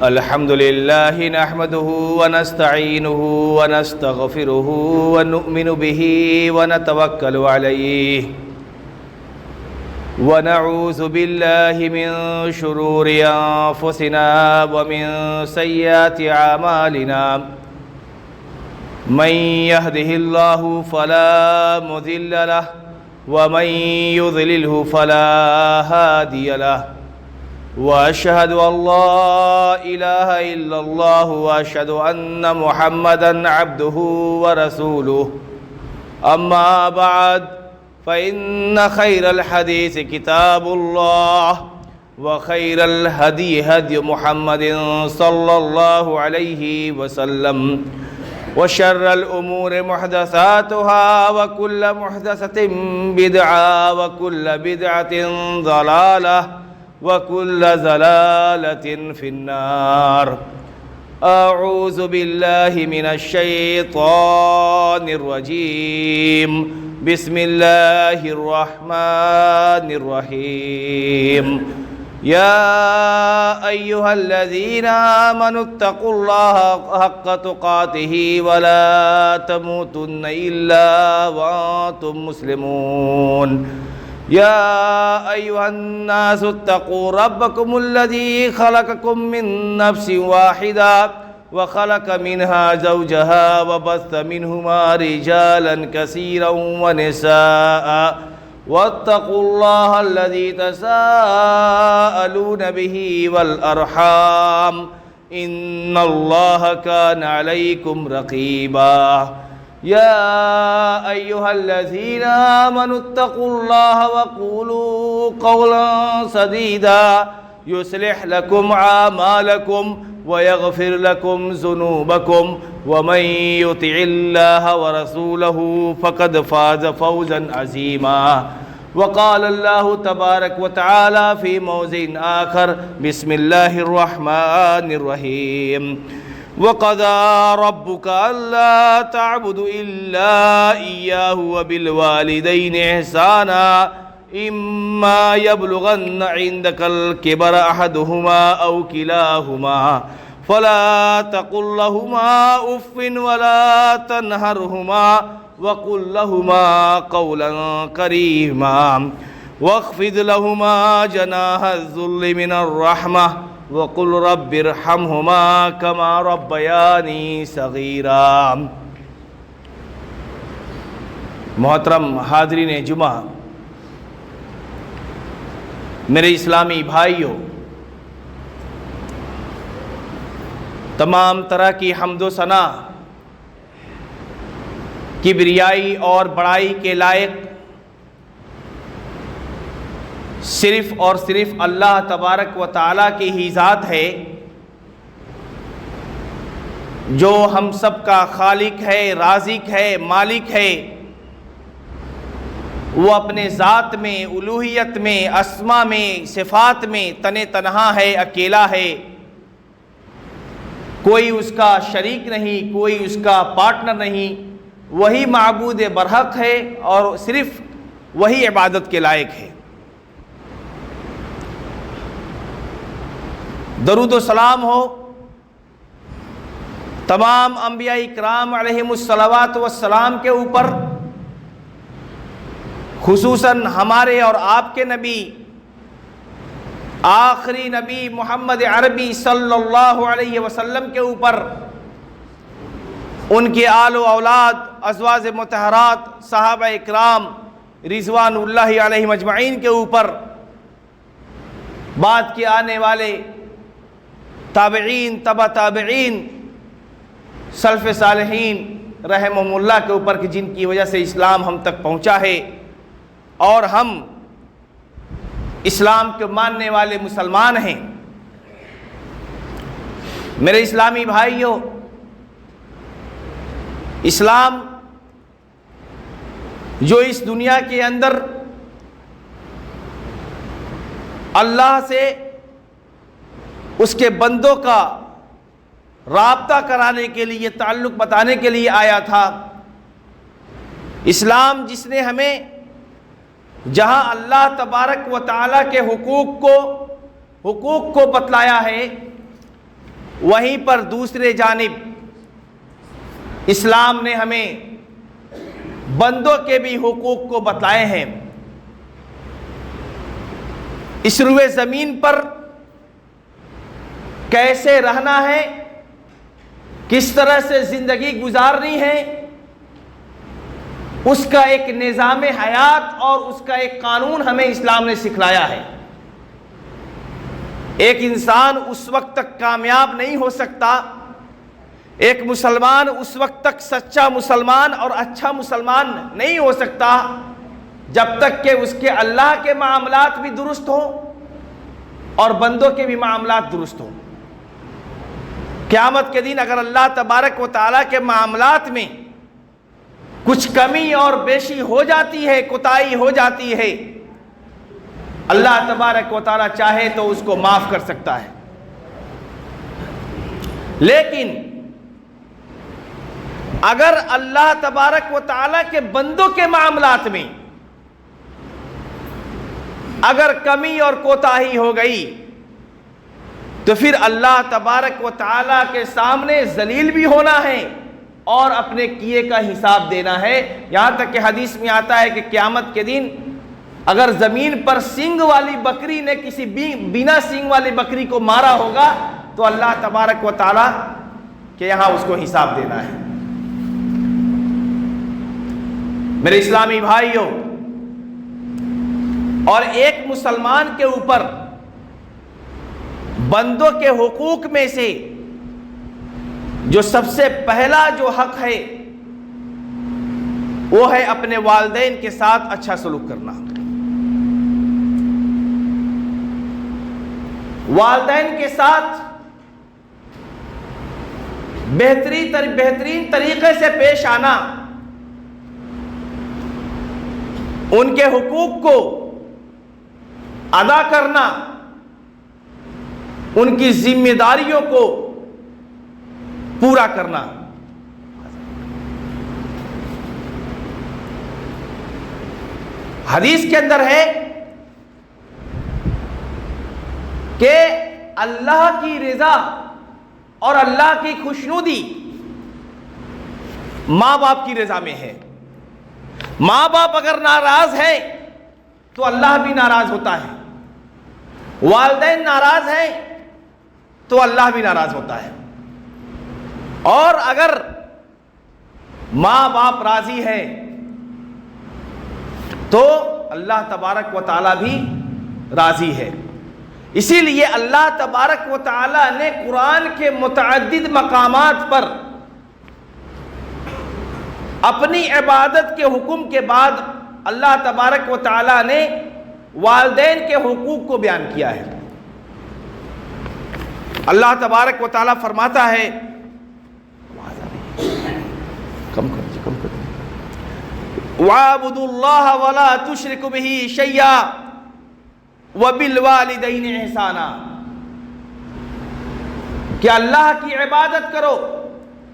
الحمد لله نحمده ونستعينه ونستغفره ونؤمن به ونتوكل عليه ونعوذ بالله من شرور أنفسنا ومن سيئات أعمالنا من يهده الله فلا مضل له ومن يضلله فلا هادي له وأشهد أن لا إله إلا الله وأشهد أن محمدًا عبده ورسوله أما بعد فإن خير الحديث كتاب الله وخير الهدي هدي محمد صلى الله عليه وسلم وشر الأمور محدثاتها وكل محدثة بدعة وكل بدعة ضلالة وكل ضلالة في النار. أعوذ بالله من الشيطان الرجيم. بسم الله الرحمن الرحيم. يا أيها الذين آمنوا اتقوا الله حق تقاته ولا تموتن إلا وأنتم مسلمون. يا أيها الناس اتقوا ربكم الذي خلقكم من نفس واحدة وخلق منها زوجها وبث منهما رجالا كثيرا ونساء واتقوا الله الذي تساءلون به والأرحام إن الله كان عليكم رقيبا. يا أيها الذين آمنوا اتقوا الله وقولوا قولا سديدا يصلح لكم أعمالكم ويغفر لكم ذنوبكم ومن يطع الله ورسوله فقد فاز فوزا عظيما. وقال الله تبارك وتعالى في موضع آخر بسم الله الرحمن الرحيم. وقضى ربك ألا تعبدوا إلا إياه وبالوالدين إحسانا إما يبلغن عندك الكبر أحدهما أو كلاهما فلا تقل لهما أف ولا تنهرهما وقل لهما قولا كريما واخفض لهما جناح الذل من الرحمة وقل رب ارحمهما كما ربياني صغيرا. محترم حاضرین جمعہ، میرے اسلامی بھائیوں، تمام طرح کی حمد و ثنا، کبریائی اور بڑائی کے لائق صرف اور صرف اللہ تبارک و تعالیٰ کی ہی ذات ہے، جو ہم سب کا خالق ہے، رازق ہے، مالک ہے. وہ اپنے ذات میں، الوہیت میں، اسما میں، صفات میں تنہا ہے، اکیلا ہے. کوئی اس کا شریک نہیں، کوئی اس کا پارٹنر نہیں. وہی معبود برحق ہے اور صرف وہی عبادت کے لائق ہے. درود و سلام ہو تمام انبیاء اکرام علیہم الصلوات والسلام کے اوپر، خصوصاً ہمارے اور آپ کے نبی، آخری نبی محمد عربی صلی اللہ علیہ وسلم کے اوپر، ان کے آل و اولاد، ازواج مطہرات، صحابہ اکرام رضوان اللہ علیہم اجمعین کے اوپر، بعد کے آنے والے تابعین، تبع تابعین، سلف صالحین رحمہم اللہ کے اوپر، کہ جن کی وجہ سے اسلام ہم تک پہنچا ہے اور ہم اسلام کے ماننے والے مسلمان ہیں. میرے اسلامی بھائیوں، اسلام جو اس دنیا کے اندر اللہ سے اس کے بندوں کا رابطہ کرانے کے لیے، تعلق بتانے کے لیے آیا تھا. اسلام جس نے ہمیں جہاں اللہ تبارک و تعالیٰ کے حقوق کو حقوق کو بتلایا ہے، وہیں پر دوسرے جانب اسلام نے ہمیں بندوں کے بھی حقوق کو بتلائے ہیں۔ اس روئے زمین پر کیسے رہنا ہے، کس طرح سے زندگی گزارنی ہے، اس کا ایک نظام حیات اور اس کا ایک قانون ہمیں اسلام نے سکھلایا ہے۔ ایک انسان اس وقت تک کامیاب نہیں ہو سکتا، ایک مسلمان اس وقت تک سچا مسلمان اور اچھا مسلمان نہیں ہو سکتا جب تک کہ اس کے اللہ کے معاملات بھی درست ہوں اور بندوں کے بھی معاملات درست ہوں۔ قیامت کے دن اگر اللہ تبارک و تعالیٰ کے معاملات میں کچھ کمی اور بیشی ہو جاتی ہے، کوتاہی ہو جاتی ہے، اللہ تبارک و تعالیٰ چاہے تو اس کو معاف کر سکتا ہے۔ لیکن اگر اللہ تبارک و تعالیٰ کے بندوں کے معاملات میں اگر کمی اور کوتاہی ہو گئی تو پھر اللہ تبارک و تعالیٰ کے سامنے ذلیل بھی ہونا ہے اور اپنے کیے کا حساب دینا ہے۔ یہاں تک کہ حدیث میں آتا ہے کہ قیامت کے دن اگر زمین پر سینگ والی بکری نے کسی بنا سینگ والی بکری کو مارا ہوگا تو اللہ تبارک و تعالیٰ کہ یہاں اس کو حساب دینا ہے۔ میرے اسلامی بھائیوں، اور ایک مسلمان کے اوپر بندوں کے حقوق میں سے جو سب سے پہلا جو حق ہے وہ ہے اپنے والدین کے ساتھ اچھا سلوک کرنا۔ والدین کے ساتھ بہترین طریقے سے پیش آنا، ان کے حقوق کو ادا کرنا، ان کی ذمہ داریوں کو پورا کرنا۔ حدیث کے اندر ہے کہ اللہ کی رضا اور اللہ کی خوشنودی ماں باپ کی رضا میں ہے۔ ماں باپ اگر ناراض ہیں تو اللہ بھی ناراض ہوتا ہے، والدین ناراض ہیں تو اللہ بھی ناراض ہوتا ہے، اور اگر ماں باپ راضی ہے تو اللہ تبارک و تعالیٰ بھی راضی ہے۔ اسی لیے اللہ تبارک و تعالیٰ نے قرآن کے متعدد مقامات پر اپنی عبادت کے حکم کے بعد اللہ تبارک و تعالیٰ نے والدین کے حقوق کو بیان کیا ہے۔ اللہ تبارک و تعالیٰ فرماتا ہے، وَاعْبُدُوا اللَّهَ وَلَا تُشْرِكُوا بِهِ شَيْئًا وَبِالْوَالِدَيْنِ إِحْسَانًا، کہ اللہ کی عبادت کرو۔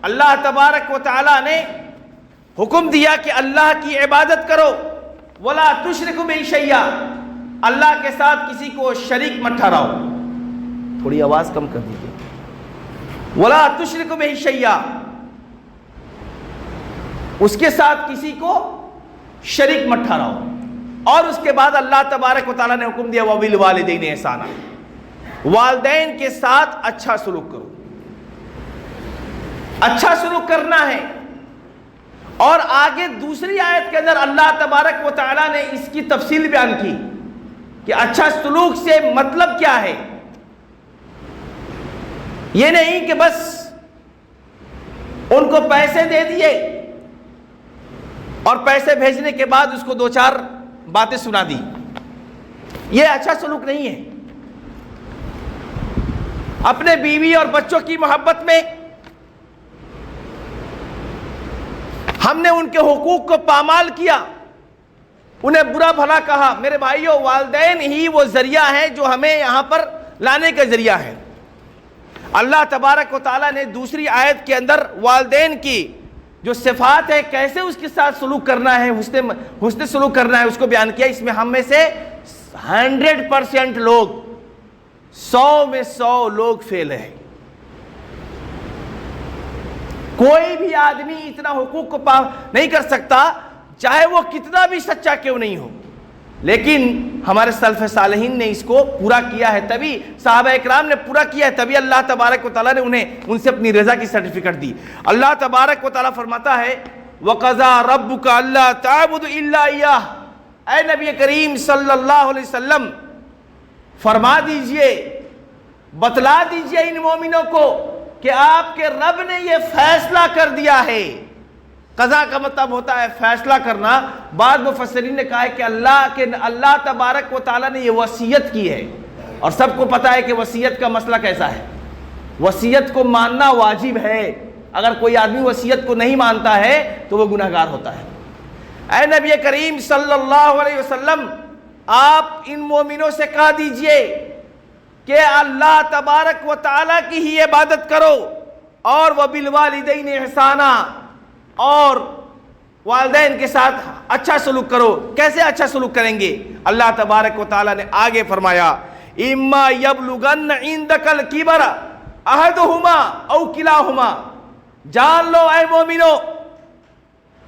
اللہ تبارک و تعالیٰ نے حکم دیا کہ اللہ کی عبادت کرو، وَلَا تُشْرِكُوا بِهِ شَيْئًا، اللہ کے ساتھ کسی کو شریک مت ٹھہراؤ۔ تھوڑی آواز کم کر دیجیے۔ وَلَا تُشْرِكُوا بِهِ شَيْئًا، اس کے ساتھ کسی کو شریک مت ٹھہراؤ۔ اور اس کے بعد اللہ تبارک و تعالیٰ نے حکم دیا وَبِالْوَالِدَيْنِ إِحْسَانًا، والدین کے ساتھ اچھا سلوک کرو۔ اچھا سلوک کرنا ہے۔ اور آگے دوسری آیت کے اندر اللہ تبارک و تعالیٰ نے اس کی تفصیل بیان کی کہ اچھا سلوک سے مطلب کیا ہے۔ یہ نہیں کہ بس ان کو پیسے دے دیے اور پیسے بھیجنے کے بعد اس کو دو چار باتیں سنا دی، یہ اچھا سلوک نہیں ہے۔ اپنے بیوی اور بچوں کی محبت میں ہم نے ان کے حقوق کو پامال کیا، انہیں برا بھلا کہا۔ میرے بھائیوں، والدین ہی وہ ذریعہ ہیں جو ہمیں یہاں پر لانے کا ذریعہ ہے۔ اللہ تبارک و تعالیٰ نے دوسری آیت کے اندر والدین کی جو صفات ہے، کیسے اس کے ساتھ سلوک کرنا ہے، حسن سلوک کرنا ہے، اس کو بیان کیا۔ اس میں ہم میں سے 100% لوگ 100 میں 100 لوگ فیل ہیں. کوئی بھی آدمی اتنا حقوق کو نہیں کر سکتا چاہے وہ کتنا بھی سچا کیوں نہیں ہو. لیکن ہمارے سلف صالحین نے اس کو پورا کیا ہے, تبھی صحابہ اکرام نے پورا کیا ہے, تبھی اللہ تبارک و تعالیٰ نے انہیں ان سے اپنی رضا کی سرٹیفکیٹ دی. اللہ تبارک و تعالیٰ فرماتا ہے وَقَضَىٰ رَبُّكَ أَلَّا تَعْبُدُ إِلَّا إِيَّاهُ. اے نبی کریم صلی اللہ علیہ وسلم فرما دیجئے, بتلا دیجئے ان مومنوں کو کہ آپ کے رب نے یہ فیصلہ کر دیا ہے. قضا کا مطلب ہوتا ہے فیصلہ کرنا. بعض مفسرین نے کہا ہے کہ اللہ تبارک و تعالیٰ نے یہ وصیت کی ہے, اور سب کو پتا ہے کہ وصیت کا مسئلہ کیسا ہے. وصیت کو ماننا واجب ہے, اگر کوئی آدمی وصیت کو نہیں مانتا ہے تو وہ گنہگار ہوتا ہے. اے نبی کریم صلی اللہ علیہ وسلم آپ ان مومنوں سے کہہ دیجئے کہ اللہ تبارک و تعالیٰ کی ہی عبادت کرو, اور وبالوالدین احسانا, اور والدین کے ساتھ اچھا سلوک کرو. کیسے اچھا سلوک کریں گے؟ اللہ تبارک و تعالیٰ نے آگے فرمایا اما یبلغن عندک الکبر احدہما او کلاہما. جان لو اے مومنو,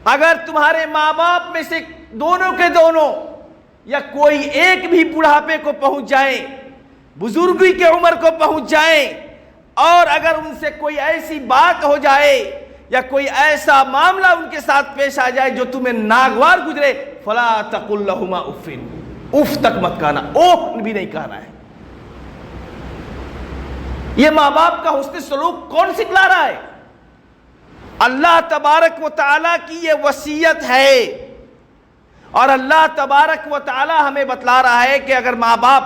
اگر تمہارے ماں باپ میں سے دونوں کے دونوں یا کوئی ایک بھی بڑھاپے کو پہنچ جائے, بزرگی کے عمر کو پہنچ جائیں, اور اگر ان سے کوئی ایسی بات ہو جائے یا کوئی ایسا معاملہ ان کے ساتھ پیش آ جائے جو تمہیں ناگوار گزرے, فلا تقل لہما اف. اف تک مت کہنا, اوہ بھی نہیں کہنا ہے. یہ ماں باپ کا حسن سلوک کون سکھلا رہا ہے؟ اللہ تبارک و تعالیٰ کی یہ وصیت ہے, اور اللہ تبارک و تعالیٰ ہمیں بتلا رہا ہے کہ اگر ماں باپ,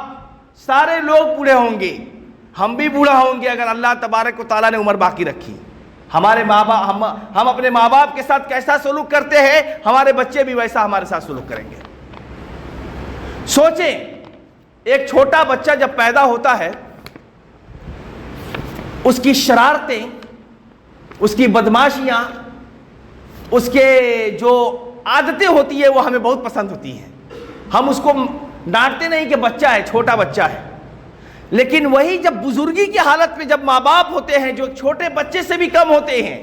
سارے لوگ بوڑھے ہوں گے, ہم بھی بوڑھا ہوں گے, اگر اللہ تبارک و تعالیٰ نے عمر باقی رکھی. ہمارے ماں باپ, ہم اپنے ماں باپ کے ساتھ کیسا سلوک کرتے ہیں, ہمارے بچے بھی ویسا ہمارے ساتھ سلوک کریں گے. سوچیں, ایک چھوٹا بچہ جب پیدا ہوتا ہے, اس کی شرارتیں, اس کی بدماشیاں, اس کے جو عادتیں ہوتی ہیں وہ ہمیں بہت پسند ہوتی ہیں. ہم اس کو ڈانٹتے نہیں کہ بچہ ہے, چھوٹا بچہ ہے. لیکن وہی جب بزرگی کی حالت میں جب ماں باپ ہوتے ہیں جو چھوٹے بچے سے بھی کم ہوتے ہیں,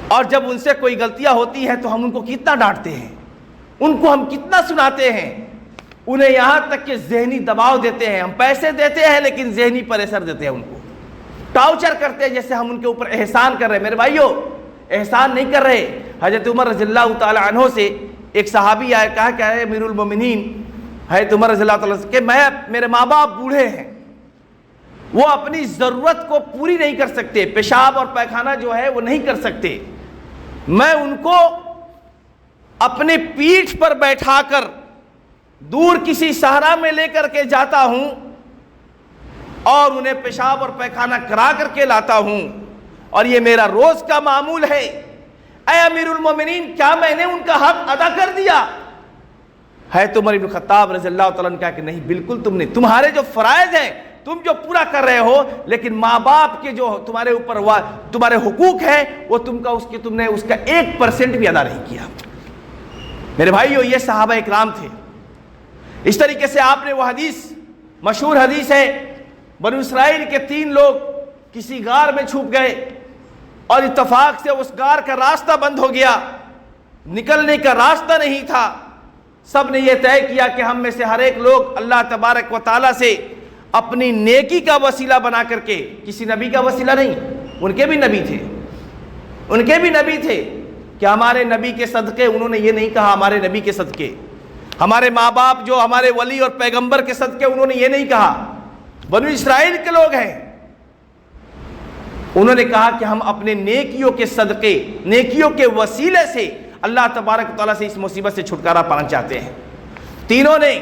اور جب ان سے کوئی غلطیاں ہوتی ہیں تو ہم ان کو کتنا ڈانٹتے ہیں, ان کو ہم کتنا سناتے ہیں, انہیں یہاں تک کہ ذہنی دباؤ دیتے ہیں. ہم پیسے دیتے ہیں لیکن ذہنی پریشر دیتے ہیں, ان کو ٹارچر کرتے ہیں جیسے ہم ان کے اوپر احسان کر رہے ہیں. میرے بھائیو, احسان نہیں کر رہے. حضرت عمر رضی اللہ تعالی عنہ سے ایک صحابی آئے, کہا کہ اے امیر المومنین حضرت عمر رضی اللہ تعالیٰ کہ میرے ماں باپ بوڑھے ہیں, وہ اپنی ضرورت کو پوری نہیں کر سکتے, پیشاب اور پیخانہ جو ہے وہ نہیں کر سکتے, میں ان کو اپنے پیٹھ پر بیٹھا کر دور کسی صحرا میں لے کر کے جاتا ہوں اور انہیں پیشاب اور پیخانہ کرا کر کے لاتا ہوں, اور یہ میرا روز کا معمول ہے. اے امیر المومنین, کیا میں نے ان کا حق ادا کر دیا؟ ہے تو عمر بن خطاب رضی اللہ تعالیٰ نے کہا کہ نہیں, بالکل تم نے, تمہارے جو فرائض ہیں تم جو پورا کر رہے ہو, لیکن ماں باپ کے جو تمہارے اوپر تمہارے حقوق ہیں وہ تم نے اس کا 1% بھی ادا نہیں کیا. میرے بھائیو, یہ صحابہ اکرام تھے. اس طریقے سے آپ نے وہ حدیث, مشہور حدیث ہے, بنو اسرائیل کے 3 لوگ کسی غار میں چھپ گئے اور اتفاق سے اس غار کا راستہ بند ہو گیا, نکلنے کا راستہ نہیں تھا. سب نے یہ طے کیا کہ ہم میں سے ہر ایک لوگ اللہ تبارک و تعالیٰ سے اپنی نیکی کا وسیلہ بنا کر کے, کسی نبی کا وسیلہ نہیں, ان کے بھی نبی تھے, کہ ہمارے نبی کے صدقے, انہوں نے یہ نہیں کہا ہمارے نبی کے صدقے, ہمارے ماں باپ جو ہمارے ولی اور پیغمبر کے صدقے, انہوں نے یہ نہیں کہا, بنو اسرائیل کے لوگ ہیں. انہوں نے کہا کہ ہم اپنے نیکیوں کے صدقے, نیکیوں کے وسیلے سے اللہ تبارک و تعالیٰ سے اس مصیبت سے چھٹکارا پانا چاہتے ہیں. تینوں نے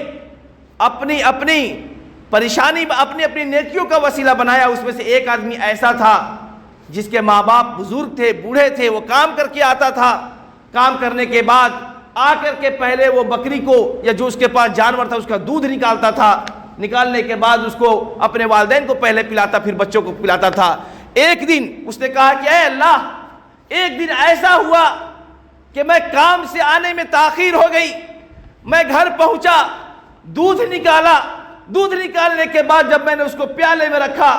اپنی پریشانی, اپنی نیکیوں کا وسیلہ بنایا. اس میں سے ایک آدمی ایسا تھا جس کے ماں باپ بزرگ تھے, بوڑھے تھے, وہ کام کر کے آتا تھا, کام کرنے کے بعد آ کر کے پہلے وہ بکری کو یا جو اس کے پاس جانور تھا اس کا دودھ نکالتا تھا, نکالنے کے بعد اس کو اپنے والدین کو پہلے پلاتا, پھر بچوں کو پلاتا تھا. ایک دن اس نے کہا کہ اے اللہ, ایک دن ایسا ہوا کہ میں کام سے آنے میں تاخیر ہو گئی, میں گھر پہنچا, دودھ نکالا, دودھ نکالنے کے بعد جب میں نے اس کو پیالے میں رکھا،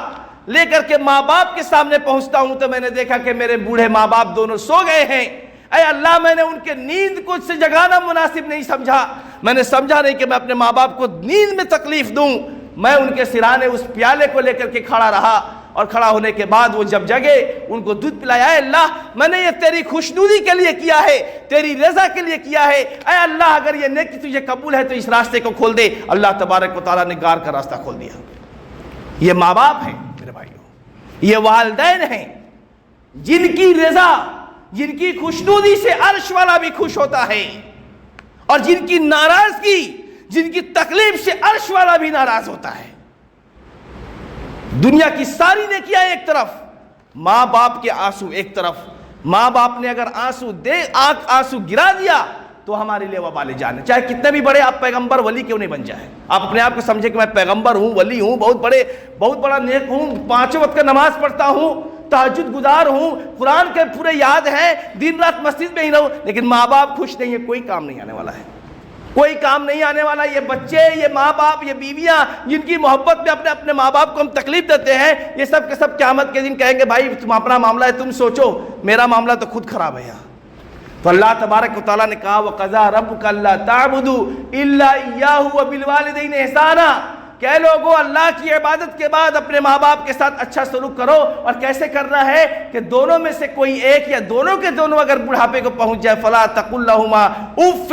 لے کر کے ماں باپ کے سامنے پہنچتا ہوں تو میں نے دیکھا کہ میرے بوڑھے ماں باپ دونوں سو گئے ہیں۔ اے اللہ، میں نے ان کے نیند کو سے جگانا مناسب نہیں سمجھا، میں نے سمجھا نہیں کہ میں اپنے ماں باپ کو نیند میں تکلیف دوں۔ میں ان کے سرانے اس پیالے کو لے کر کے کھڑا رہا، اور کھڑا ہونے کے بعد وہ جب جگے ان کو دودھ پلایا۔ اے اللہ، میں نے یہ تیری خوشنودی کے لیے کیا ہے، تیری رضا کے لیے کیا ہے۔ اے اللہ، اگر یہ نیکی تجھے قبول ہے تو اس راستے کو کھول دے۔ اللہ تبارک و تعالیٰ نے غار کا راستہ کھول دیا۔ یہ ماں باپ ہیں میرے بھائیوں، یہ والدین ہیں جن کی رضا، جن کی خوشنودی سے عرش والا بھی خوش ہوتا ہے، اور جن کی ناراضگی، جن کی تکلیف سے عرش والا بھی ناراض ہوتا ہے۔ دنیا کی ساری نیکیاں ایک طرف، ماں باپ کے آنسو ایک طرف۔ ماں باپ نے اگر آنسو گرا دیا تو ہمارے لیے وبال جان ہے، چاہے کتنے بھی بڑے آپ پیغمبر ولی کیوں نہیں بن جائے۔ آپ اپنے آپ کو سمجھے کہ میں پیغمبر ہوں، ولی ہوں، بہت بڑا نیک ہوں، 5 وقت کا نماز پڑھتا ہوں، تہجد گزار ہوں، قرآن کے پورے یاد ہیں، دن رات مسجد میں ہی رہوں، لیکن ماں باپ خوش نہیں ہے، کوئی کام نہیں آنے والا ہے، کوئی کام نہیں آنے والا۔ یہ بچے، یہ ماں باپ، یہ بیویاں جن کی محبت میں اپنے ماں باپ کو ہم تکلیف دیتے ہیں، یہ سب کے سب قیامت کے دن کہیں گے بھائی تم اپنا معاملہ ہے تم سوچو، میرا معاملہ تو خود خراب ہے یہاں۔ تو اللہ تبارک و تعالیٰ نے کہا وَقَضَىٰ رَبُّكَ أَلَّا تَعْبُدُوا إِلَّا إِيَّاهُ وَبِالْوَالِدَيْنِ إِحْسَانًا، کہ لوگوں اللہ کی عبادت کے بعد اپنے ماں باپ کے ساتھ اچھا سلوک کرو۔ اور کیسے کرنا ہے کہ دونوں میں سے کوئی ایک یا دونوں کے دونوں اگر بڑھاپے کو پہنچ جائے فَلَا تَقُلْ لَهُمَا اُفٍّ،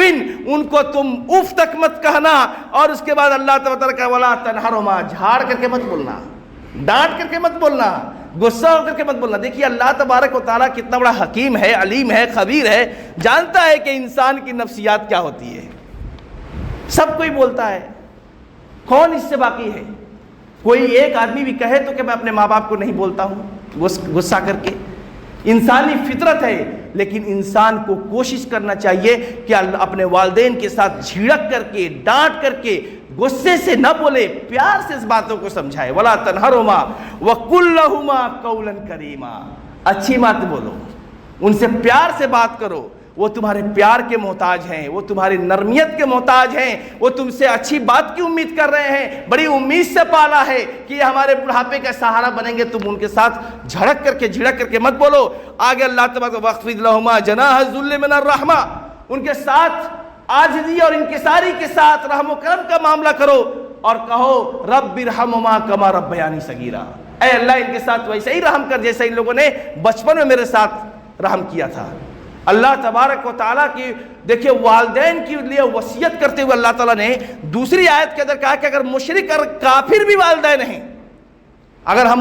ان کو تم اف تک مت کہنا، اور اس کے بعد اللہ تعالیٰ کا وَلَا تَنْهَرْهُمَا، جھاڑ کر کے مت بولنا، ڈانٹ کر کے مت بولنا، غصہ ہو کر کے مت بولنا۔ دیکھیے اللہ تبارک و تعالیٰ کتنا بڑا حکیم ہے، علیم ہے، خبیر ہے، جانتا ہے کہ انسان کی نفسیات کیا ہوتی ہے۔ سب کوئی بولتا ہے، کون اس سے باقی ہے؟ کوئی ایک آدمی بھی کہے تو کہ میں اپنے ماں باپ کو نہیں بولتا ہوں غصہ کر کے، انسانی فطرت ہے۔ لیکن انسان کو کوشش کرنا چاہیے کہ اپنے والدین کے ساتھ جھڑک کر کے، ڈانٹ کر کے، غصے سے نہ بولے، پیار سے اس باتوں کو سمجھائے۔ وَلَا تَنْهَرْهُمَا وَقُلْ لَهُمَا قَوْلًا كَرِيمًا، اچھی بات بولو، ان سے پیار سے بات کرو۔ وہ تمہارے پیار کے محتاج ہیں، وہ تمہاری نرمیت کے محتاج ہیں، وہ تم سے اچھی بات کی امید کر رہے ہیں، بڑی امید سے پالا ہے کہ یہ ہمارے بڑھاپے کا سہارا بنیں گے۔ تم ان کے ساتھ جھڑک کر کے مت بولو۔ آگے اللہ تبارک وَاخْفِضْ لَهُمَا جَنَاحَ الذُّلِّ مِنَ الرَّحْمَةِ، ان کے ساتھ عاجزی اور انکساری کے ساتھ رحم و کرم کا معاملہ کرو، اور کہو رب ارحمہما کما ربیانی صغیرا، اے اللہ ان کے ساتھ ویسے ہی رحم کر جیسے ان لوگوں نے بچپن میں میرے ساتھ رحم کیا تھا۔ اللہ تبارک و تعالیٰ کی دیکھیے والدین کے لیے وصیت کرتے ہوئے اللہ تعالیٰ نے دوسری آیت کے اندر کہا کہ اگر مشرک اور کافر بھی والدین ہیں، اگر ہم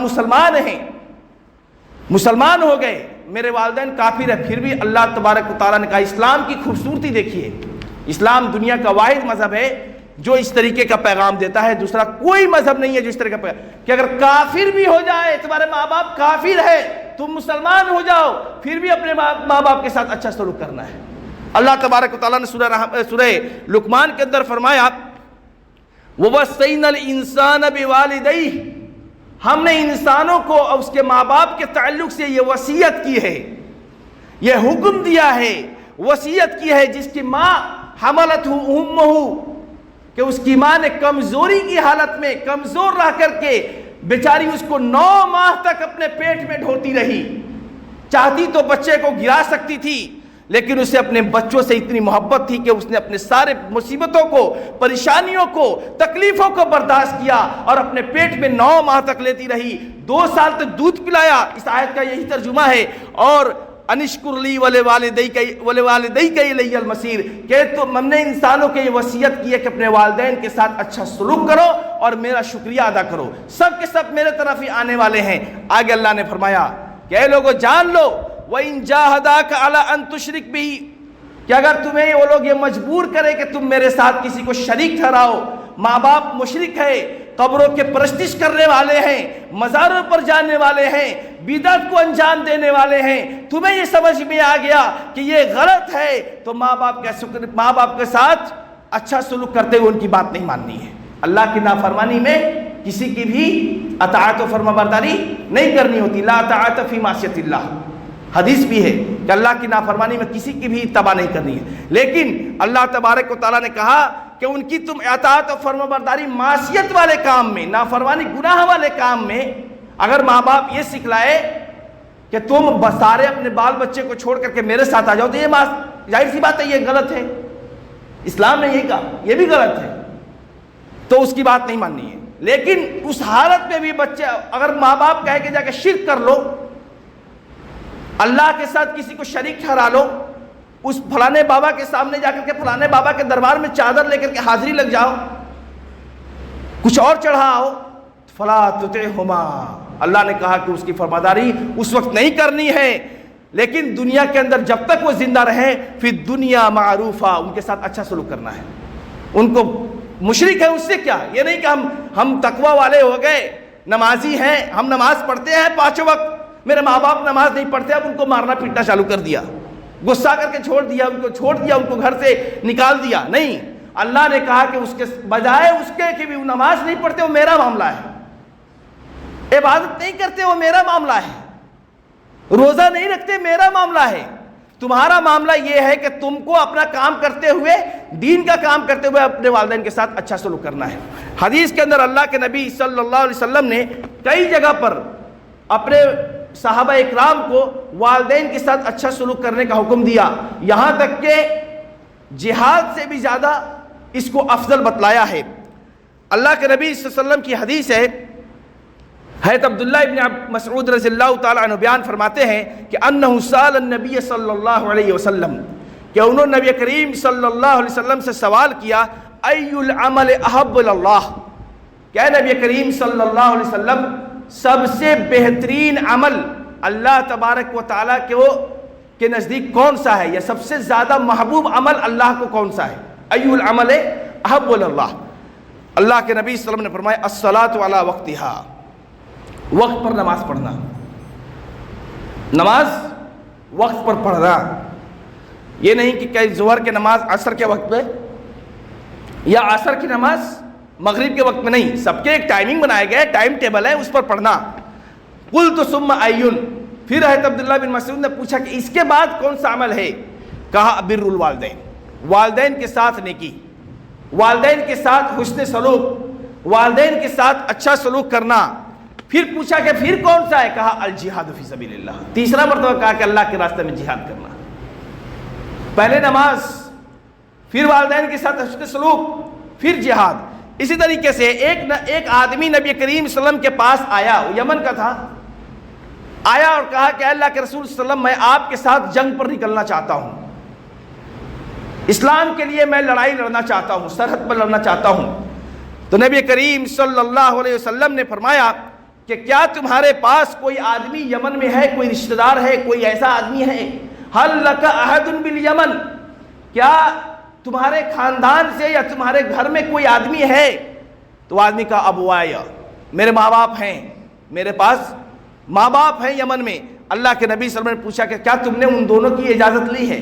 مسلمان ہو گئے، میرے والدین کافر ہیں، پھر بھی اللہ تبارک و تعالیٰ نے کہا، اسلام کی خوبصورتی دیکھیے، اسلام دنیا کا واحد مذہب ہے جو اس طریقے کا پیغام دیتا ہے، دوسرا کوئی مذہب نہیں ہے جو اس طرح کا پیغام کہ اگر کافر بھی ہو جائے، تمہارے ماں باپ کافر ہے، تم مسلمان ہو جاؤ، پھر بھی اپنے ماں باپ کے ساتھ اچھا سلوک کرنا ہے۔ اللہ تبارک و تعالیٰ نے سورہ لقمان کے اندر فرمایا وَوَصَّيْنَا الْإِنسَانَ بِوَالِدَيْهِ، ہم نے انسانوں کو اس کے ماں باپ کے تعلق سے یہ وصیت کی ہے، یہ حکم دیا ہے، وصیت کی ہے، جس کی ماں حملتہ امہ، کہ اس کی ماں نے کمزوری کی حالت میں کمزور رہ کر کے بیچاری اس کو 9 ماہ تک اپنے پیٹ میں ڈھوتی رہی، چاہتی تو بچے کو گرا سکتی تھی، لیکن اسے اپنے بچوں سے اتنی محبت تھی کہ اس نے اپنے سارے مصیبتوں کو، پریشانیوں کو، تکلیفوں کو برداشت کیا اور اپنے پیٹ میں 9 ماہ تک لیتی رہی، 2 سال تک دودھ پلایا۔ اس آیت کا یہی ترجمہ ہے۔ اور انشکر لی ولوالدیک الی المصیر، کہ ہم نے انسانوں کے یہ وصیت کی ہے کہ اپنے والدین کے ساتھ اچھا سلوک کرو اور میرا شکریہ ادا کرو، سب کے سب میرے طرف ہی آنے والے ہیں۔ آگے اللہ نے فرمایا کہ اے لوگوں جان لو وَإِن جَاهَدَاكَ عَلَىٰ أَن تُشْرِكْ بِهِ، کہ اگر تمہیں وہ لوگ یہ مجبور کرے کہ تم میرے ساتھ کسی کو شریک ٹھہراؤ، ماں باپ مشرک ہے، قبروں کے پرستش کرنے والے ہیں، مزاروں پر جانے والے ہیں، بدعت کو انجام دینے والے ہیں، تمہیں یہ سمجھ میں آ گیا کہ یہ غلط ہے، تو ماں باپ کے ساتھ اچھا سلوک کرتے ہوئے ان کی بات نہیں ماننی ہے۔ اللہ کی نافرمانی میں کسی کی بھی اطاعت و فرما برداری نہیں کرنی ہوتی۔ لا طاعت فی معصیت اللہ، حدیث بھی ہے کہ اللہ کی نافرمانی میں کسی کی بھی اتباع نہیں کرنی ہے۔ لیکن اللہ تبارک و تعالیٰ نے کہا کہ ان کی تم اطاعت اور فرمانبرداری معصیت والے کام میں، نافرمانی گناہ والے کام میں اگر ماں باپ یہ سکھلائے کہ تم سارے اپنے بال بچے کو چھوڑ کر کے میرے ساتھ آ جاؤ، تو یہ ظاہر سی بات ہے یہ غلط ہے، اسلام نے یہی کہا یہ بھی غلط ہے، تو اس کی بات نہیں ماننی ہے۔ لیکن اس حالت میں بھی بچے اگر ماں باپ کہے کہ جا کے شرک کر لو، اللہ کے ساتھ کسی کو شریک ٹھہرا لو، اس فلانے بابا کے سامنے جا کر کے فلانے بابا کے دربار میں چادر لے کر کے حاضری لگ جاؤ، کچھ اور چڑھاؤ، فلا تطعہما، اللہ نے کہا کہ اس کی فرمانبرداری اس وقت نہیں کرنی ہے، لیکن دنیا کے اندر جب تک وہ زندہ رہیں پھر دنیا معروفہ، ان کے ساتھ اچھا سلوک کرنا ہے۔ ان کو مشرک ہے اس سے کیا، یہ نہیں کہ ہم تقوی والے ہو گئے، نمازی ہیں، ہم نماز پڑھتے ہیں 5 وقت، میرے ماں باپ نماز نہیں پڑھتے، اب ان کو مارنا پیٹنا چالو کر دیا، غصہ کر کے چھوڑ دیا، ان کو گھر سے نکال دیا۔ نہیں، اللہ نے کہا کہ اس کے بجائے اس کے کہ وہ نماز نہیں پڑھتے وہ میرا معاملہ ہے، عبادت نہیں کرتے وہ میرا معاملہ ہے، روزہ نہیں رکھتے میرا معاملہ ہے، تمہارا معاملہ یہ ہے کہ تم کو اپنا کام کرتے ہوئے، دین کا کام کرتے ہوئے اپنے والدین کے ساتھ اچھا سلوک کرنا ہے۔ حدیث کے اندر اللہ کے نبی صلی اللہ علیہ وسلم نے کئی جگہ پر اپنے صحابہ اکرام کو والدین کے ساتھ اچھا سلوک کرنے کا حکم دیا، یہاں تک کہ جہاد سے بھی زیادہ اس کو افضل بتلایا ہے۔ اللہ کے نبی صلی اللہ علیہ وسلم کی حدیث ہے، حضرت عبداللہ ابن مسعود رضی اللہ تعالیٰ عنہ بیان فرماتے ہیں کہ انہ سأل النبی صلی اللہ علیہ وسلم، کہ انہوں نے نبی کریم صلی اللہ علیہ وسلم سے سوال کیا، ای العمل احب اللہ، کہ نبی کریم صلی اللہ علیہ وسلم سب سے بہترین عمل اللہ تبارک و تعالیٰ کے نزدیک کون سا ہے، یا سب سے زیادہ محبوب عمل اللہ کو کون سا ہے؟ ای العمل احب اللہ، اللہ کے نبی صلی اللہ علیہ وسلم نے فرمایا الصلاۃ علی وقتہا، وقت پر نماز پڑھنا، نماز وقت پر پڑھنا، یہ نہیں کہ کئی ظہر کی نماز عصر کے وقت پہ یا عصر کی نماز مغرب کے وقت میں نہیں، سب کے ایک ٹائمنگ بنائے گئے، ٹائم ٹیبل ہے، اس پر پڑھنا۔ قلت ثم ایون، پھر حضرت عبداللہ بن مسعود نے پوچھا کہ اس کے بعد کون سا عمل ہے؟ کہا بر الوالدین، والدین کے ساتھ نیکی، والدین کے ساتھ حسن سلوک، والدین کے ساتھ اچھا سلوک کرنا۔ پھر پوچھا کہ پھر کون سا ہے؟ کہا الجہاد فی سبیل اللہ، تیسرا مرتبہ کہا کہ اللہ کے راستے میں جہاد کرنا۔ پہلے نماز، پھر والدین کے ساتھ حسن سلوک، پھر جہاد۔ اسی طریقے سے ایک آدمی نبی کریم صلی اللہ علیہ وسلم کے پاس آیا، وہ یمن کا تھا، آیا اور کہا کہ اللہ کے رسول صلی اللہ علیہ وسلم میں آپ کے ساتھ جنگ پر نکلنا چاہتا ہوں، اسلام کے لیے میں لڑائی لڑنا چاہتا ہوں، سرحد پر لڑنا چاہتا ہوں۔ تو نبی کریم صلی اللہ علیہ وسلم نے فرمایا کہ کیا تمہارے پاس کوئی آدمی یمن میں ہے، کوئی رشتہ دار ہے، کوئی ایسا آدمی ہے؟ هل لک احد بالیمن، کیا تمہارے خاندان سے یا تمہارے گھر میں کوئی آدمی ہے؟ تو آدمی کا ابوائی، میرے ماں باپ ہیں، میرے پاس ماں باپ ہیں یمن میں۔ اللہ کے نبی صلی اللہ علیہ وسلم نے پوچھا کہ کیا تم نے ان دونوں کی اجازت لی ہے؟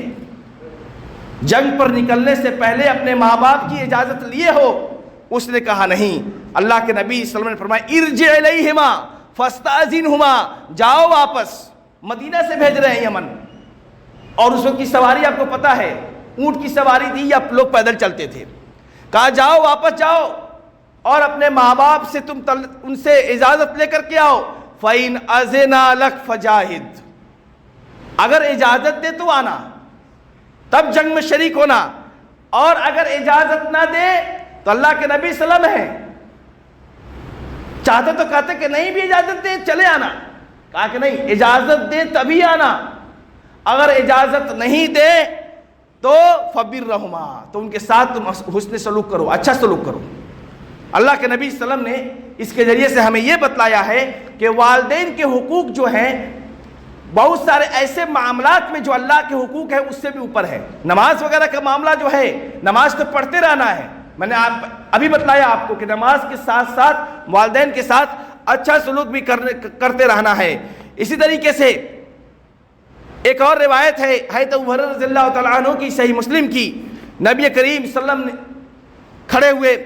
جنگ پر نکلنے سے پہلے اپنے ماں باپ کی اجازت لیے ہو؟ اس نے کہا نہیں۔ اللہ کے نبی صلی اللہ علیہ وسلم نے فرمایا ارجع الیہما فاستأذنہما، جاؤ واپس، مدینہ سے بھیج رہے ہیں یمن، اور اس وقت کی سواری آپ کو پتہ ہے، اونٹ کی سواری تھی یا لوگ پیدل چلتے تھے۔ کہا جاؤ واپس جاؤ اور اپنے ماں باپ سے تم ان سے اجازت لے کر کے آؤ۔ فَإِنْ أَذِنَا لَكَ فَجَاهِدْ، اگر اجازت دے تو آنا، تب جنگ میں شریک ہونا، اور اگر اجازت نہ دے تو اللہ کے نبی صلی اللہ علیہ وسلم ہے، چاہتے تو کہتے کہ نہیں بھی اجازت دے چلے آنا، کہا کہ نہیں، اجازت دے تبھی آنا، اگر اجازت نہیں دے تو فبرہما، تو ان کے ساتھ تم حسن سلوک کرو، اچھا سلوک کرو۔ اللہ کے نبی صلی اللہ علیہ وسلم نے اس کے ذریعے سے ہمیں یہ بتلایا ہے کہ والدین کے حقوق جو ہیں، بہت سارے ایسے معاملات میں جو اللہ کے حقوق ہے اس سے بھی اوپر ہے۔ نماز وغیرہ کا معاملہ جو ہے، نماز تو پڑھتے رہنا ہے، میں نے ابھی بتلایا آپ کو کہ نماز کے ساتھ ساتھ والدین کے ساتھ اچھا سلوک بھی کرتے رہنا ہے۔ اسی طریقے سے ایک اور روایت ہے حضرت ابو ہریرہ رضی اللہ تعالیٰ عنہ کی، صحیح مسلم کی، نبی کریم صلی اللہ علیہ وسلم کھڑے ہوئے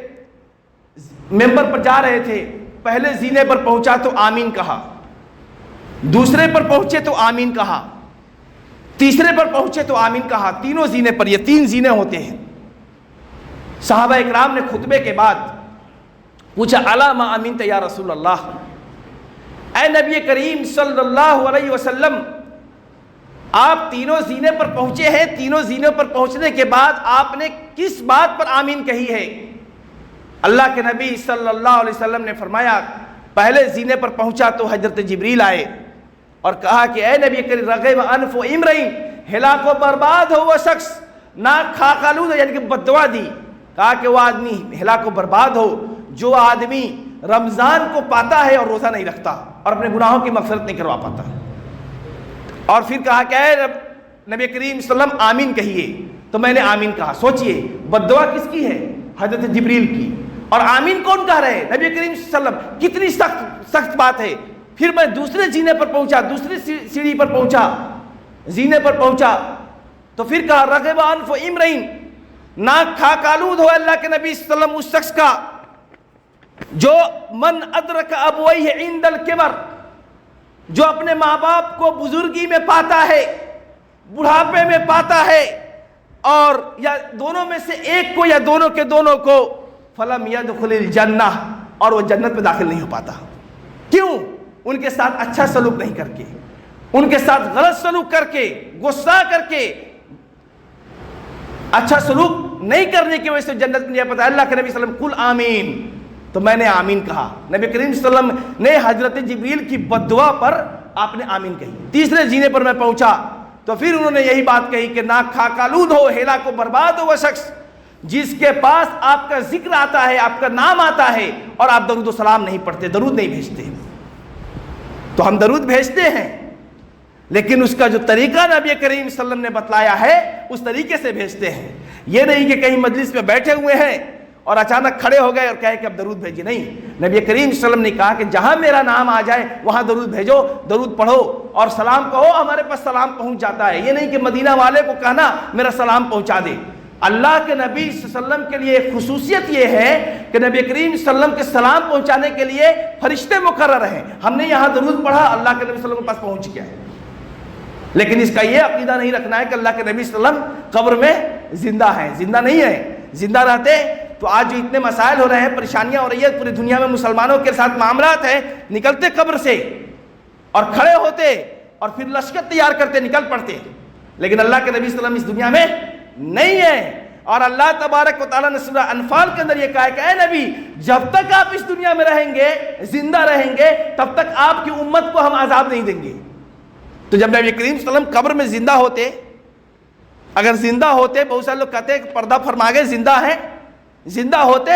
ممبر پر جا رہے تھے، پہلے زینے پر پہنچا تو آمین کہا، دوسرے پر پہنچے تو آمین کہا، تیسرے پر پہنچے تو آمین کہا، تینوں زینے پر، یہ 3 زینے ہوتے ہیں، صحابہ اکرام نے خطبے کے بعد پوچھا الا ما امنت یا رسول اللہ، اے نبی کریم صلی اللہ علیہ وسلم، آپ تینوں زینے پر پہنچے ہیں، تینوں زینوں پر پہنچنے کے بعد آپ نے کس بات پر آمین کہی ہے؟ اللہ کے نبی صلی اللہ علیہ وسلم نے فرمایا پہلے زینے پر پہنچا تو حضرت جبریل آئے اور کہا کہ اے نبی کریم رغب انف امرئ، ہلاک و برباد ہو وہ شخص، ناک خاک آلود یعنی کہ بد دعا دی، کہا کہ وہ آدمی ہلاک و برباد ہو جو آدمی رمضان کو پاتا ہے اور روزہ نہیں رکھتا اور اپنے گناہوں کی مغفرت نہیں کروا پاتا۔ اور پھر کہا کہ اے نبی کریم صلی اللہ علیہ وسلم آمین کہیے، تو میں نے آمین کہا۔ سوچئے بد دعا کس کی ہے؟ حضرت جبریل کی، اور آمین کون کہہ رہے ہیں؟ نبی کریم صلی اللہ علیہ وسلم۔ کتنی سخت بات ہے۔ پھر میں دوسرے زینے پر پہنچا، دوسری سیڑھی پر پہنچا، زینے پر پہنچا تو پھر کہا رغب انف امرئ، ناک خاک آلود ہو اللہ کے نبی صلی اللہ علیہ وسلم اس شخص کا جو من ادرک ابویہ عند الکبر، جو اپنے ماں باپ کو بزرگی میں پاتا ہے، بڑھاپے میں پاتا ہے، اور یا دونوں میں سے ایک کو یا دونوں کے دونوں کو، فلم يدخل الجنہ، اور وہ جنت میں داخل نہیں ہو پاتا۔ کیوں؟ ان کے ساتھ اچھا سلوک نہیں کر کے، ان کے ساتھ غلط سلوک کر کے، غصہ کر کے، اچھا سلوک نہیں کرنے کی وجہ سے جنت میں نہیں پتا۔ اللہ کے نبی صلی اللہ علیہ وسلم قل آمین، تو میں نے آمین کہا۔ نبی کریم صلی اللہ علیہ وسلم نے حضرت جبریل کی بد دعا پر آپ نے آمین کہی۔ تیسرے زینے پر میں پہنچا تو پھر انہوں نے یہی بات کہی کہ ناک خاک آلود ہو، ہلاک و برباد ہو وہ شخص جس کے پاس آپ کا ذکر آتا ہے، آپ کا نام آتا ہے، اور آپ درود و سلام نہیں پڑھتے، درود نہیں بھیجتے۔ تو ہم درود بھیجتے ہیں، لیکن اس کا جو طریقہ نبی کریم صلی اللہ علیہ وسلم نے بتلایا ہے اس طریقے سے بھیجتے ہیں۔ یہ نہیں کہ کہیں مجلس میں بیٹھے ہوئے ہیں اور اچانک کھڑے ہو گئے اور کہے کہ اب درود بھیجیے، نہیں۔ نبی کریم صلی اللہ علیہ وسلم نے کہا کہ جہاں میرا نام آ جائے وہاں درود بھیجو، درود پڑھو اور سلام کہو، ہمارے پاس سلام پہنچ جاتا ہے۔ یہ نہیں کہ مدینہ والے کو کہنا میرا سلام پہنچا دے۔ اللہ کے نبی صلی اللہ علیہ وسلم کے لیے خصوصیت یہ ہے کہ نبی کریم صلی اللہ علیہ وسلم کے سلام پہنچانے کے لیے فرشتے مقرر ہیں۔ ہم نے یہاں درود پڑھا، اللہ کے نبی صلی اللہ علیہ وسلم کے پاس پہنچ گیا ہے۔ لیکن اس کا یہ عقیدہ نہیں رکھنا ہے کہ اللہ کے نبی صلی اللہ علیہ وسلم قبر میں زندہ ہیں، زندہ نہیں ہے۔ زندہ رہتے تو آج جو اتنے مسائل ہو رہے ہیں، پریشانیاں ہو رہی ہیں پوری دنیا میں، مسلمانوں کے ساتھ معاملات ہیں، نکلتے قبر سے اور کھڑے ہوتے اور پھر لشکر تیار کرتے، نکل پڑتے۔ لیکن اللہ کے نبی صلی اللہ علیہ وسلم اس دنیا میں نہیں ہے۔ اور اللہ تبارک و تعالیٰ نے سورہ انفال کے اندر یہ کہا ہے کہ اے نبی جب تک آپ اس دنیا میں رہیں گے، زندہ رہیں گے، تب تک آپ کی امت کو ہم عذاب نہیں دیں گے۔ تو جب نبی کریم صلی اللہ علیہ وسلم قبر میں زندہ ہوتے، اگر زندہ ہوتے، بہت سارے لوگ کہتے ہیں کہ پردہ فرما گئے زندہ ہیں، زندہ ہوتے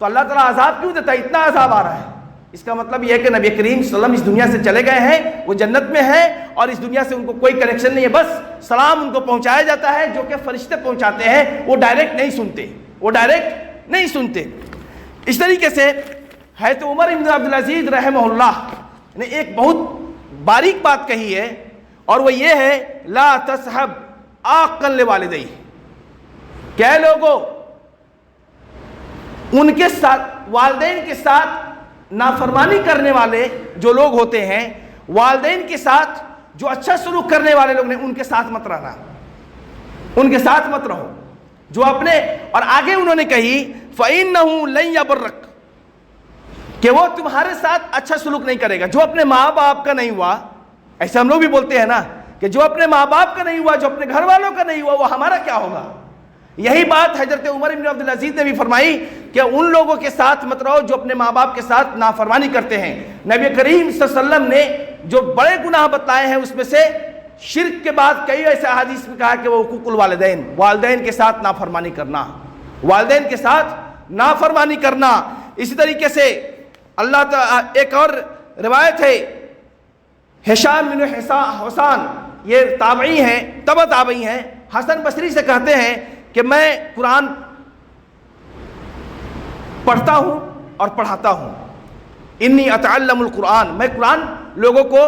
تو اللہ تعالیٰ عذاب کیوں دیتا ہے؟ اتنا عذاب آ رہا ہے۔ اس کا مطلب یہ ہے کہ نبی کریم صلی اللہ علیہ وسلم اس دنیا سے چلے گئے ہیں، وہ جنت میں ہیں اور اس دنیا سے ان کو کوئی کنیکشن نہیں ہے، بس سلام ان کو پہنچایا جاتا ہے جو کہ فرشتے پہنچاتے ہیں، وہ ڈائریکٹ نہیں سنتے، وہ ڈائریکٹ نہیں سنتے۔ اس طریقے سے حضرت عمر بن عبدالعزیز رحمہ اللہ نے ایک بہت باریک بات کہی ہے، اور وہ یہ ہے لا تصحب عاقا لوالدیہ، کہ اے لوگوں ان کے ساتھ، والدین کے ساتھ نافرمانی کرنے والے جو لوگ ہوتے ہیں، والدین کے ساتھ جو اچھا سلوک کرنے والے لوگ ہیں، ان کے ساتھ مت رہنا، ان کے ساتھ مت رہو۔ جو اپنے، اور آگے انہوں نے کہی فَإِنَّهُ لَن يَبَرَّكَ، کہ وہ تمہارے ساتھ اچھا سلوک نہیں کرے گا۔ جو اپنے ماں باپ کا نہیں ہوا، ایسے ہم لوگ بھی بولتے ہیں نا کہ جو اپنے ماں باپ کا نہیں ہوا، جو اپنے گھر والوں کا نہیں ہوا، وہ ہمارا کیا ہوگا؟ یہی بات حضرت عمر بن عبدالعزیز نے بھی فرمائی کہ ان لوگوں کے ساتھ مت رہو جو اپنے ماں باپ کے ساتھ نافرمانی کرتے ہیں۔ نبی کریم صلی اللہ علیہ وسلم نے جو بڑے گناہ بتلائے ہیں اس میں سے شرک کے بعد کئی ایسے احادیث میں کہا کہ وہ حقوق الوالدین، والدین کے ساتھ نافرمانی کرنا، والدین کے ساتھ نافرمانی کرنا۔ اسی طریقے سے اللہ تعالیٰ، ایک اور روایت ہے ہشام بن حسان، یہ تابعی ہیں، تبع تابعی ہیں، حسن بصری سے کہتے ہیں کہ میں قرآن پڑھتا ہوں اور پڑھاتا ہوں، انی اتعلم القرآن، میں قرآن لوگوں کو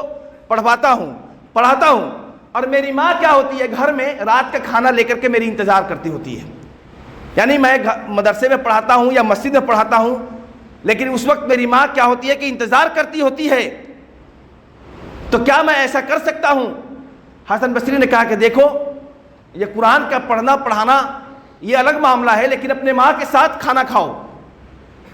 پڑھاتا ہوں، اور میری ماں کیا ہوتی ہے گھر میں رات کا کھانا لے کر کے میری انتظار کرتی ہوتی ہے۔ یعنی میں مدرسے میں پڑھاتا ہوں یا مسجد میں پڑھاتا ہوں، لیکن اس وقت میری ماں کیا ہوتی ہے کہ انتظار کرتی ہوتی ہے، تو کیا میں ایسا کر سکتا ہوں؟ حسن بصری نے کہا کہ دیکھو یہ قرآن کا پڑھنا پڑھانا یہ الگ معاملہ ہے، لیکن اپنے ماں کے ساتھ کھانا کھاؤ۔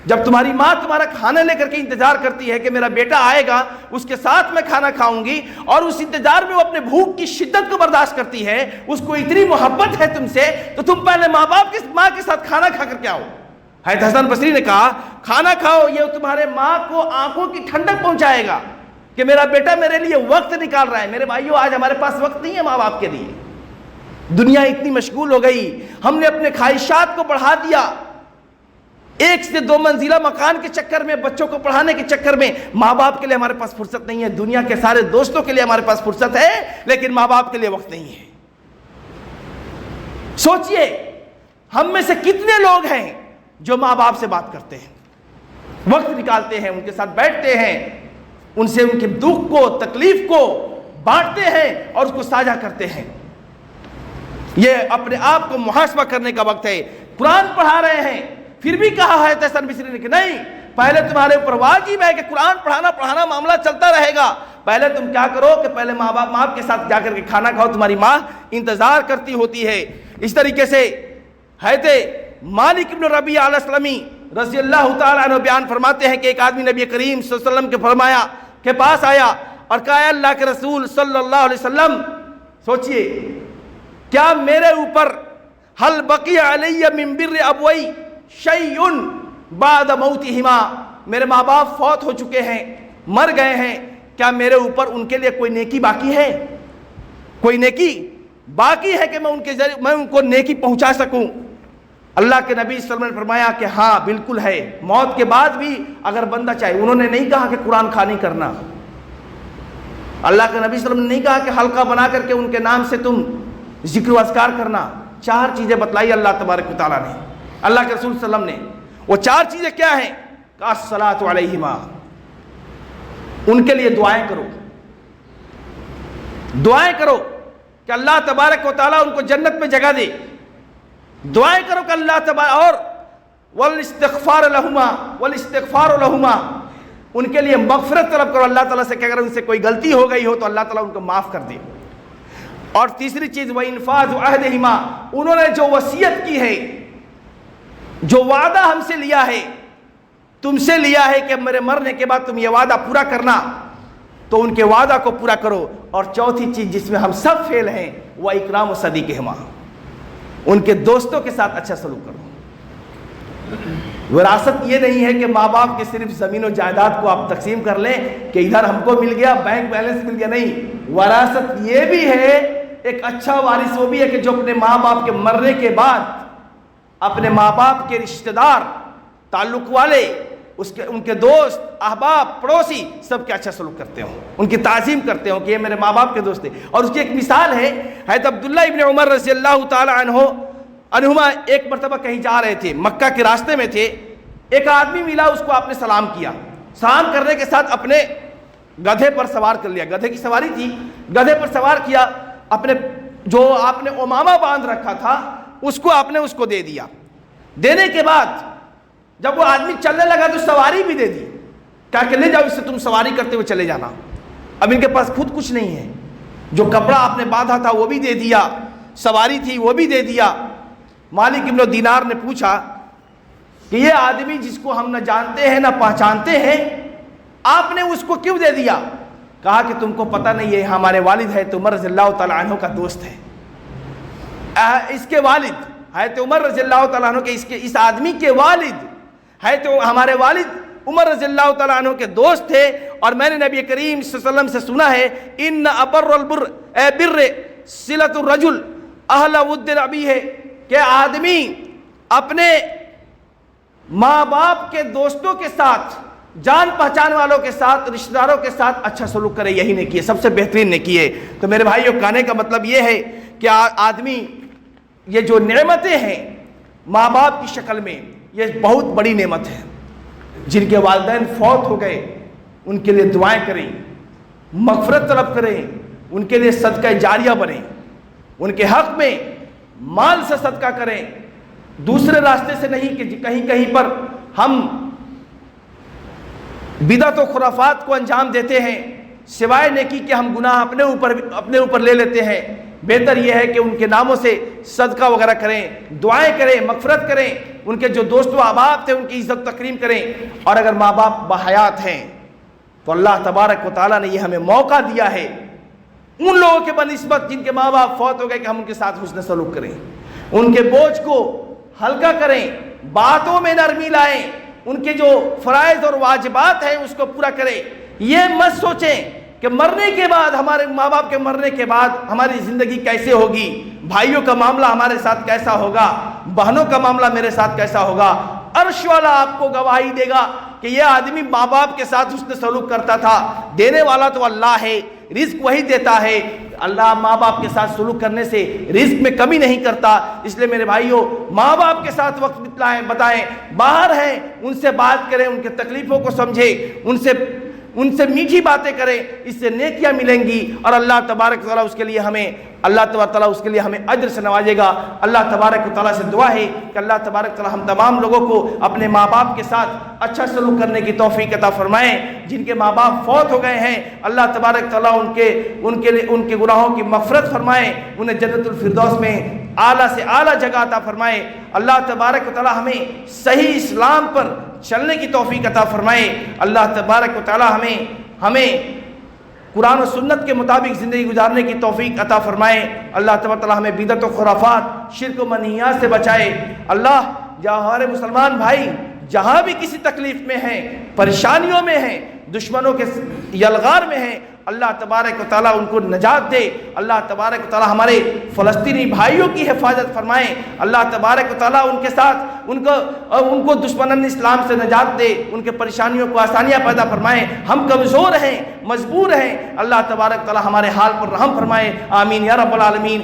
جب تمہاری ماں تمہارا کھانا لے کر کے انتظار کرتی ہے کہ میرا بیٹا آئے گا، اس کے ساتھ میں کھانا کھاؤں گی، اور اس انتظار میں وہ اپنے بھوک کی شدت کو برداشت کرتی ہے، اس کو اتنی محبت ہے تم سے، تو تم پہلے ماں کے ساتھ کھانا کھا کر کے آؤ۔ حضرت حسن بصری نے کہا کھانا کھاؤ، یہ تمہارے ماں کو آنکھوں کی ٹھنڈک پہنچائے گا کہ میرا بیٹا میرے لیے وقت نکال رہا ہے۔ میرے بھائیوں، آج ہمارے پاس وقت نہیں ہے ماں باپ کے لیے، دنیا اتنی مشغول ہو گئی، ہم نے اپنے خواہشات کو بڑھا دیا، 1 سے 2 منزلہ مکان کے چکر میں، بچوں کو پڑھانے کے چکر میں ماں باپ کے لیے ہمارے پاس فرصت نہیں ہے۔ دنیا کے سارے دوستوں کے لیے ہمارے پاس فرصت ہے، لیکن ماں باپ کے لیے وقت نہیں ہے۔ سوچئے ہم میں سے کتنے لوگ ہیں جو ماں باپ سے بات کرتے ہیں، وقت نکالتے ہیں، ان کے ساتھ بیٹھتے ہیں، ان سے ان کے دکھ کو، تکلیف کو بانٹتے ہیں اور اس کو ساجھا کرتے ہیں۔ یہ اپنے آپ کو محاسبہ کرنے کا وقت ہے۔ قرآن پڑھا رہے ہیں، پھر بھی کہا ہے حسن بصری نے کہ نہیں، پہلے تمہارے اوپر واجب ہے کہ قرآن پڑھانا معاملہ چلتا رہے گا، پہلے تم کیا کرو کہ پہلے ماں باپ کے ساتھ جا کر کے کھانا کھاؤ، تمہاری ماں انتظار کرتی ہوتی ہے۔ اس طریقے سے حضرت مالک بن ربیعہ الاسلمی رضی اللہ تعالیٰ عنہ بیان فرماتے ہیں کہ ایک آدمی نبی کریم صلی اللہ علیہ وسلم کے پاس آیا اور کہا اللہ کے رسول صلی اللہ علیہ وسلم، سوچئے کیا میرے اوپر حل بقی علی من بر ابوئی شیء بعد موتہما، میرے ماں باپ فوت ہو چکے ہیں، مر گئے ہیں، کیا میرے اوپر ان کے لیے کوئی نیکی باقی ہے؟ کوئی نیکی باقی ہے کہ میں ان کو نیکی پہنچا سکوں؟ اللہ کے نبی صلی اللہ علیہ وسلم نے فرمایا کہ ہاں بالکل ہے، موت کے بعد بھی اگر بندہ چاہے۔ انہوں نے نہیں کہا کہ قرآن خوانی کرنا، اللہ کے نبی صلی اللہ علیہ وسلم نے نہیں کہا کہ حلقہ بنا کر کے ان کے نام سے تم ذکر و اذکار کرنا۔ 4 چیزیں بتلائی اللہ تبارک و تعالیٰ نے، اللہ کے رسول صلی اللہ علیہ وسلم نے۔ وہ 4 چیزیں کیا ہیں؟ کہ الصلاۃ علیہما، ان کے لیے دعائیں کرو، دعائیں کرو کہ اللہ تبارک و تعالیٰ ان کو جنت میں جگہ دے، دعائیں کرو کہ اللہ تبارک، اور والاستغفار لہما، ان کے لیے مغفرت طلب کرو اللہ تعالیٰ سے کہ اگر ان سے کوئی غلطی ہو گئی ہو تو اللہ تعالیٰ ان کو معاف کر دے۔ اور تیسری چیز وَإِنفَاذُ عَهْدِهِمَا، انہوں نے جو وصیت کی ہے، جو وعدہ ہم سے لیا ہے، تم سے لیا ہے کہ میرے مرنے کے بعد تم یہ وعدہ پورا کرنا، تو ان کے وعدہ کو پورا کرو۔ اور چوتھی چیز جس میں ہم سب فیل ہیں، وَإِكْرَامُ صَدِيقِهِمَا، ان کے دوستوں کے ساتھ اچھا سلوک کرو۔ وراثت یہ نہیں ہے کہ ماں باپ کے صرف زمین و جائیداد کو آپ تقسیم کر لیں کہ ادھر ہم کو مل گیا، بینک بیلنس مل گیا، نہیں۔ وراثت یہ بھی ہے، ایک اچھا وارث وہ بھی ہے کہ جو اپنے ماں باپ کے مرنے کے بعد اپنے ماں باپ کے رشتہ دار، تعلق والے، ان کے دوست، احباب، پڑوسی، سب کے اچھا سلوک کرتے ہوں، ان کی تعظیم کرتے ہوں کہ یہ میرے ماں باپ کے دوست ہیں۔ اور اس کی ایک مثال ہے، حضرت عبداللہ ابن عمر رضی اللہ تعالی عنہما ایک مرتبہ کہیں جا رہے تھے، مکہ کے راستے میں تھے، ایک آدمی ملا، اس کو آپ نے سلام کیا، سلام کرنے کے ساتھ اپنے گدھے پر سوار کر لیا، گدھے کی سواری تھی، گدھے پر سوار کیا، اپنے جو آپ نے امامہ باندھ رکھا تھا اس کو آپ نے اس کو دے دیا۔ دینے کے بعد جب وہ آدمی چلنے لگا تو سواری بھی دے دی، کہا کہ لے جاؤ اس سے، تم سواری کرتے ہوئے چلے جانا۔ اب ان کے پاس خود کچھ نہیں ہے، جو کپڑا آپ نے باندھا تھا وہ بھی دے دیا، سواری تھی وہ بھی دے دیا۔ مالک ابن دینار نے پوچھا کہ یہ آدمی جس کو ہم نہ جانتے ہیں نہ پہچانتے ہیں، آپ نے اس کو کیوں دے دیا؟ کہا کہ تم کو پتہ نہیں ہے، ہمارے والد ہے تو عمر رضی اللہ تعالیٰ عنہ کا دوست ہے۔ اس کے والد حضرت عمر رضی اللہ تعالیٰ عنہ کے اس آدمی کے والد ہے تو ہمارے والد عمر رضی اللہ تعالیٰ عنہ کے دوست تھے، اور میں نے نبی کریم صلی اللہ علیہ وسلم سے سنا ہے ان ابر البر بر صلۃ الرجل اہل ود ابی ہے، کہ آدمی اپنے ماں باپ کے دوستوں کے ساتھ، جان پہچان والوں کے ساتھ، رشتہ داروں کے ساتھ اچھا سلوک کرے، یہی نیکی ہے، سب سے بہترین نیکی ہے۔ تو میرے بھائیوں، کہنے کا مطلب یہ ہے کہ آدمی یہ جو نعمتیں ہیں ماں باپ کی شکل میں، یہ بہت بڑی نعمت ہے۔ جن کے والدین فوت ہو گئے ان کے لیے دعائیں کریں، مغفرت طلب کریں، ان کے لیے صدقہ جاریہ بنیں، ان کے حق میں مال سے صدقہ کریں، دوسرے راستے سے نہیں کہ کہیں کہیں پر ہم بدعت و خرافات کو انجام دیتے ہیں، سوائے نیکی کے ہم گناہ اپنے اوپر لے لیتے ہیں۔ بہتر یہ ہے کہ ان کے ناموں سے صدقہ وغیرہ کریں، دعائیں کریں، مغفرت کریں، ان کے جو دوست و احباب تھے ان کی عزت تکریم کریں۔ اور اگر ماں باپ بحیات ہیں تو اللہ تبارک و تعالیٰ نے یہ ہمیں موقع دیا ہے ان لوگوں کے بنسبت جن کے ماں باپ فوت ہو گئے کہ ہم ان کے ساتھ حسن سلوک کریں، ان کے بوجھ کو ہلکا کریں، باتوں میں نرمی لائیں، ان کے جو فرائض اور واجبات ہیں اس کو پورا کریں۔ یہ مت سوچیں کہ مرنے کے بعد، ہمارے ماں باپ کے مرنے کے بعد ہماری زندگی کیسے ہوگی، بھائیوں کا معاملہ ہمارے ساتھ کیسا ہوگا، بہنوں کا معاملہ میرے ساتھ کیسا ہوگا۔ عرش والا آپ کو گواہی دے گا کہ یہ آدمی ماں باپ کے ساتھ حسن سلوک کرتا تھا۔ دینے والا تو اللہ ہے، رزق وہی دیتا ہے۔ اللہ ماں باپ کے ساتھ سلوک کرنے سے رزق میں کمی نہیں کرتا۔ اس لیے میرے بھائیوں، ماں باپ کے ساتھ وقت بتائیں، باہر ہیں ان سے بات کریں، ان کے تکلیفوں کو سمجھیں، ان سے میٹھی باتیں کریں، اس سے نیکیاں ملیں گی اور اللہ تبارک و تعالیٰ اس کے لیے ہمیں اجر سے نوازے گا۔ اللہ تبارک و تعالیٰ سے دعا ہے کہ اللہ تبارک و تعالیٰ ہم تمام لوگوں کو اپنے ماں باپ کے ساتھ اچھا سلوک کرنے کی توفیق عطا فرمائیں۔ جن کے ماں باپ فوت ہو گئے ہیں اللہ تبارک و تعالیٰ ان کے گناہوں کی مغفرت فرمائیں، انہیں جنت الفردوس میں اعلیٰ سے اعلیٰ جگہ عطا فرمائیں۔ اللہ تبارک و تعالیٰ ہمیں صحیح اسلام پر چلنے کی توفیق عطا فرمائے۔ اللہ تبارک و تعالیٰ ہمیں قرآن و سنت کے مطابق زندگی گزارنے کی توفیق عطا فرمائے۔ اللہ تبارک و تعالیٰ ہمیں بدعت و خرافات، شرک و منہیات سے بچائے۔ اللہ ہمارے مسلمان بھائی جہاں بھی کسی تکلیف میں ہیں، پریشانیوں میں ہیں، دشمنوں کے یلغار میں ہیں، اللہ تبارک و تعالیٰ ان کو نجات دے۔ اللہ تبارک و تعالیٰ ہمارے فلسطینی بھائیوں کی حفاظت فرمائیں۔ اللہ تبارک و تعالیٰ ان کے ساتھ ان کو دشمنان اسلام سے نجات دے، ان کے پریشانیوں کو آسانیاں پیدا فرمائیں۔ ہم کمزور ہیں، مجبور ہیں، اللہ تبارک و تعالیٰ ہمارے حال پر رحم فرمائے۔ آمین یا رب العالمین۔